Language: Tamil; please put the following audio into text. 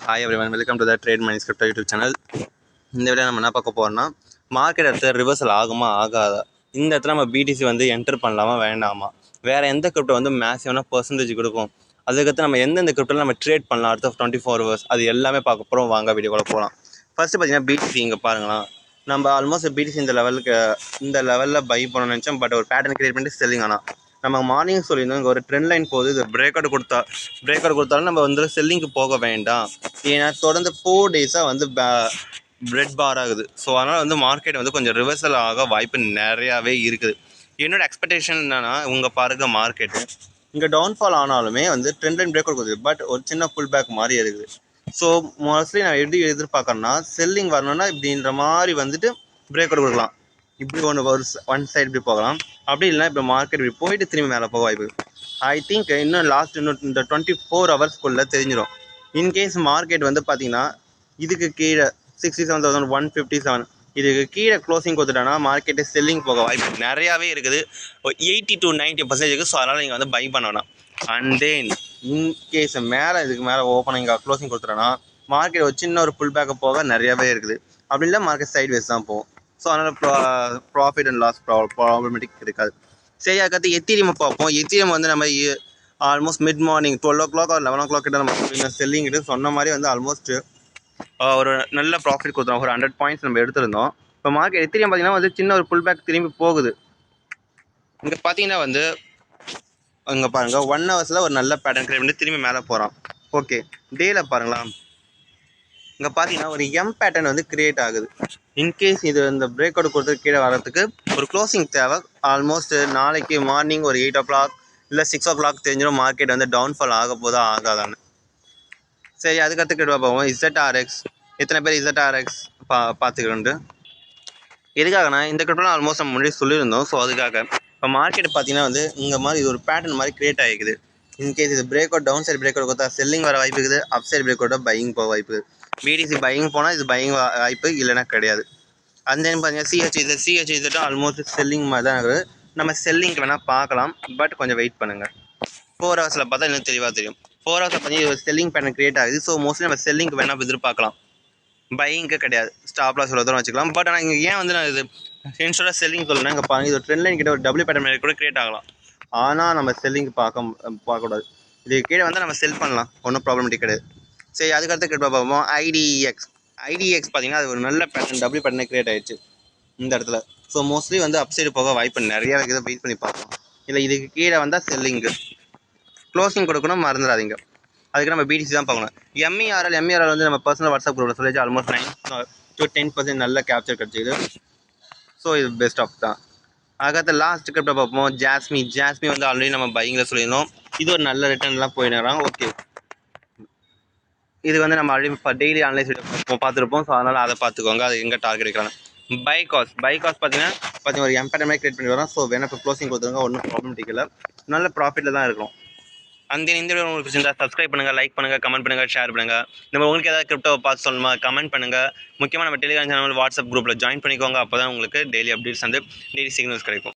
Hi everyone, welcome to the Trade Money Crypto YouTube channel. இந்த வீடியோ நம்ம என்ன பார்க்க போறோம்னா மார்க்கெட் அடுத்து ரிவர்சல் ஆகுமா ஆகாதா, இந்த இடத்துல நம்ம பிடிசி வந்து என்டர் பண்ணலாமா வேண்டாமா, வேற எந்த கிரிப்டோ வந்து மேசிவான பர்சன்டேஜ் கொடுக்கும், அதுக்கடுத்து நம்ம எந்தெந்த கிரிப்டோவில் நம்ம ட்ரேட் பண்ணலாம் அடுத்த 24 ஹவர்ஸ், அது எல்லாமே பார்க்க போகிறோம். வாங்க வீடியோக்குள்ள போகலாம். ஃபர்ஸ்ட் பார்த்தீங்கன்னா பிடிசி இங்கே பாருங்களா, நம்ம ஆல்மோஸ்ட் பிடிசி இந்த லெவலில் பை பண்ணணும்னு நினச்சோம். பட் ஒரு பேட்டர்ன் கிரியேட் பண்ணிட்டு செல்லிங். ஆனால் நம்ம மார்னிங் சொல்லியிருந்தோம் இங்கே ஒரு ட்ரெண்ட் லைன் போகுது, இது பிரேக் அவுட் கொடுத்தாலும் நம்ம வந்து செல்லிங்க்கு போக வேண்டாம். ஏன்னா தொடர்ந்து 4 டேஸாக வந்து பிரெட் பார் ஆகுது. ஸோ அதனால் வந்து மார்க்கெட் வந்து கொஞ்சம் ரிவர்சல் ஆக வாய்ப்பு நிறையாவே இருக்குது. என்னோட எக்ஸ்பெக்டேஷன் என்னன்னா, உங்கள் பாருங்க மார்க்கெட்டு இங்கே டவுன்ஃபால் ஆனாலுமே வந்து ட்ரெண்ட் லைன் பிரேக் அவுட் கொடுக்குது. பட் ஒரு சின்ன புல் பேக் மாதிரி இருக்குது. ஸோ மோஸ்ட்லி நான் எப்படி எதிர்பார்க்கறேன்னா, செல்லிங் வரணும்னா இப்படின்ற மாதிரி வந்துட்டு பிரேக் அவுட் கொடுக்கலாம். இப்படி ஒன் சைடு இப்படி போகலாம். அப்படி இல்லைனா இப்போ மார்க்கெட் இப்படி போயிட்டு திரும்பி மேலே போக வாய்ப்பு. ஐ திங்க் இன்னும் இந்த 24 ஹவர்ஸ்க்குள்ளே தெரிஞ்சிடும். இன்கேஸ் மார்க்கெட் வந்து பார்த்தீங்கன்னா இதுக்கு கீழே 67,157 இதுக்கு கீழே க்ளோசிங் கொடுத்துட்டாங்கன்னா மார்க்கெட்டு செல்லிங் போக வாய்ப்பு நிறையாவே இருக்குது. 80 to 90% இருக்குது. ஸோ அதனால் நீங்கள் வந்து பை பண்ணலாம். அண்ட் தென் இன்கேஸ் இதுக்கு மேலே ஓப்பனிங் க்ளோசிங் கொடுத்துட்டோன்னா மார்க்கெட் ஒரு சின்ன ஒரு புல் பேக்கை போக நிறையாவே இருக்குது. அப்படி இல்லை மார்க்கெட் சைட் வேஸ் தான் போகும். ஸோ அதனால் ப்ராஃபிட் அண்ட் லாஸ் ப்ராப்ளமேட்டிக் இருக்காது. சரி, அதுக்கடுத்து எத்தீரியம் பார்ப்போம். எத்தீரியம் வந்து நம்ம almost mid morning 12 o'clock or 11 o'clock கிட்ட நம்ம செல்லிங் கிட்ட சொன்ன மாதிரி வந்து ஆல்மோஸ்ட் ஒரு நல்ல ப்ராஃபிட் கொடுத்தோம். ஒரு 100 பாயிண்ட்ஸ் நம்ம எடுத்திருந்தோம். இப்போ மார்க்கெட் எத்தீரியம் பார்த்தீங்கன்னா வந்து சின்ன ஒரு புல் பேக் திரும்பி போகுது. இங்கே பார்த்தீங்கன்னா வந்து இங்கே பாருங்கள் 1 ஹவர்ஸில் ஒரு நல்ல பேட்டர்ன் கிரியேட் பண்ணி திரும்பி மேலே போகிறோம். ஓகே, டேயில் பாருங்களா, இங்கே பார்த்தீங்கன்னா ஒரு எம் பேட்டர்ன் வந்து கிரியேட் ஆகுது. இன்கேஸ் இது இந்த பிரேக் அவுட் கொடுத்து கீழே வரதுக்கு ஒரு க்ளோசிங் தேவை. ஆல்மோஸ்ட் நாளைக்கு மார்னிங் ஒரு 8 o'clock இல்லை 6 o'clock தெரிஞ்சிடும் மார்க்கெட் வந்து டவுன்ஃபால் ஆக போதா ஆகாதான்னு. சரி, அதுக்கடுத்து கிட்ட போவோம். இசட்ஆர்எக்ஸ் எத்தனை பேர் இசட்ஆர்எக்ஸ் பார்த்துக்கிட்டு எதுக்காகனா இந்த கிரிப்டோலாம் ஆல்மோஸ்ட் நம்ம முன்னாடி சொல்லியிருந்தோம். ஸோ அதுக்காக இப்போ மார்க்கெட் பார்த்தீங்கன்னா வந்து இங்கே மாதிரி இது ஒரு பேட்டர்ன் மாதிரி கிரியேட் ஆகிக்குது. இன்கேஸ் இது break out down side break out கொடுத்தா செல்லிங் வர வாய்ப்பு இருக்குது. அப் சைடு பிரேக் அவுட்டாக பையிங் போக வாய்ப்பு இருக்குது. பிடிசி பையிங் போனால் இது பையிங் வாய்ப்பு, இல்லைனா கிடையாது. அந்த டைம் பார்த்தீங்கன்னா சிஹெச்இசட்டும் ஆல்மோஸ்ட் செல்லிங் மாதிரி தான் இருக்குது. நம்ம செல்லிங்க்கு வேணால் பார்க்கலாம். பட் கொஞ்சம் வெயிட் பண்ணுங்கள். 4 ஹவர்ஸில் பார்த்தா இன்னும் தெளிவாக தெரியும். 4 ஹவர்ஸில் பார்த்தீங்கன்னா ஒரு செல்லிங் பேட்டர்ன் கிரியேட் ஆகுது. ஸோ மோஸ்ட்லி நம்ம செல்லிங்க்கு வேணால் எதிர்பார்க்கலாம். பையிங்க்கு கிடையாது. ஸ்டாப் லாஸ் இவ்வளோ தூரம் வச்சுக்கலாம். பட் ஆனால் இங்கே ஏன் வந்து நான் இது இன்ஸ்டோட செல்லிங் சொல்லணும், இங்கே பாருங்கள் இது ஒரு ட்ரெண்ட் லைன் கிட்ட ஒரு டபுள் பேட்டர்ன் கூட கிரியேட் ஆகலாம். ஆனால் நம்ம செல்லிங் பார்க்கக்கூடாது. இது கீழே வந்து நம்ம செல் பண்ணலாம், ஒன்றும் ப்ராப்ளமேட்டிக் கிடையாது. சரி, அதுக்கடுத்து கிட்ட பார்ப்போம். ஐடிஎக்ஸ் பார்த்தீங்கன்னா அது ஒரு நல்ல பேட்டர்ன் டபுள் பேட்டர்னே கிரியேட் ஆகிடுச்சு இந்த இடத்துல. ஸோ மோஸ்ட்லி வந்து அப்சைடு போக வாய்ப்பு நிறையா இருக்குது. வெயிட் பண்ணி பார்க்கலாம். இல்லை இதுக்கு கீழே வந்தால் செல்லிங்கு க்ளோசிங் கொடுக்கணும், மறந்துடாதீங்க. அதுக்கு நம்ம பிடிசி தான் பார்க்கணும். எம்இஆர்எல் வந்து நம்ம பர்சனல் வாட்ஸ்அப் குரூப்பில் சொல்லிச்சு ஆல்மோஸ்ட் 9 to 10% நல்ல கேப்சர் கிடச்சிது. ஸோ இது பெஸ்ட் ஆஃப் தான். அதுக்கடுத்து லாஸ்ட் கிரிப்டோ பார்ப்போம். ஜாஸ்மி வந்து ஆல்ரெடி நம்ம பையிங்கில் சொல்லியிருந்தோம். இது ஒரு நல்ல ரிட்டர்ன்லாம் போயிடுறாங்க. ஓகே, இது வந்து நம்ம ஆல்ரெடி டெய்லி அனலைஸ் பார்த்துருப்போம். ஸோ அதனால் அதை பார்த்துக்கோங்க. அது எங்கே டார்கெட் வைக்கிறாங்க. பைகாஸ் பார்த்தீங்கன்னா ஒரு எம்பேட்டர் கிரியேட் பண்ணி வரோம். ஸோ வேணா இப்போ க்ளோசிங் கொடுத்துருங்க, ஒன்றும் ப்ராப்ளமேட்டிக் இல்லை. நல்ல ப்ராஃபிட்டில் தான் இருக்கும். அந்த இந்த வீடியோ உங்களுக்கு பிடிச்சிருந்தா சப்ஸ்கிரைப் பண்ணுங்கள், லைக் பண்ணுங்கள், கமெண்ட் பண்ணுங்கள், ஷேர் பண்ணுங்கள். நம்ம உங்களுக்கு ஏதாவது கிரிப்டோ பார்த்து சொல்லணுமா கமெண்ட் பண்ணுங்கள். முக்கியமாக நம்ம டெலிகிராம் சேனல் வாட்ஸ்அப் குரூப்பில் ஜாயின் பண்ணிக்கோங்க. அப்போ தான் உங்களுக்கு டெய்லி அப்டேட்ஸ் வந்து டெய்லி சிக்னல்ஸ் கிடைக்கும்.